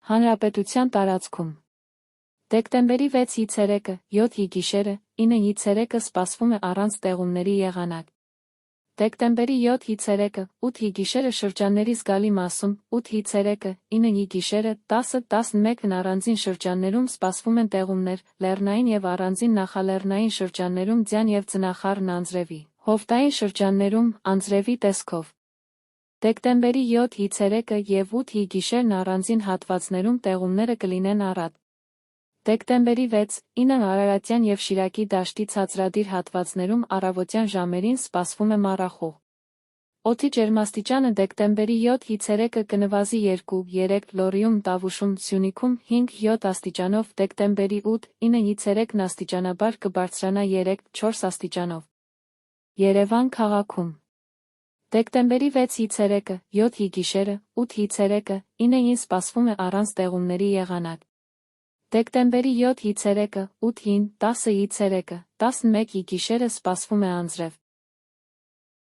Հանրապետության տարածքում դեկտեմբերի 6-ի ցերեկը, 7-ի գիշերը, 9-ի ցերեկը սպասվում է առանց տեղումների եղանակ։ Դեկտեմբերի 7-ի ցերեկը, 8-ի գիշերը շրջանների զգալի մասում, 8-ի ցերեկը, 9-ի գիշերը, 10-11-ն առանձին շրջաններում սպասվում են տեղումներ, լեռնային և առանձին նախալեռնային շրջաններում ձյան և ձնախառն անձրևի, հովտային շրջաններում անձրևի տեսքով։ Դեկտեմբերի 7-ի ցերեկը և 8-ի գիշերն առանձին հատվածներում տեղումները կլինեն առատ։ Դեկտեմբերի 6-9 Արարատյան և Շիրակի դաշտի ցածրադիր հատվածներում առավոտյան ժամերին սպասվում է մառախուղ։ Օդի ջերմաստիճանը դեկտեմբերի 7-ի ցերեկը կնվազի 2-3, Լոռիում, Տավուշում, Սյունիքում 5-7 աստիճանով, դեկտեմբերի 8-9-ի ցերեկն աստիճանաբար կբարձրանա 3-4 աստիճանով։ Երևան քաղաքում դեկտեմբերի 6-ի ցերեկը, 7-ի գիշերը, 8-ի ցերեկը, 9-ին սպասվում է առանց տեղումների եղանակ։ Դեկտեմբերի 7-ի ցերեկը, 8-ին, 10-ի ցերեկը, 11-ի գիշերը սպասվում է անձրև։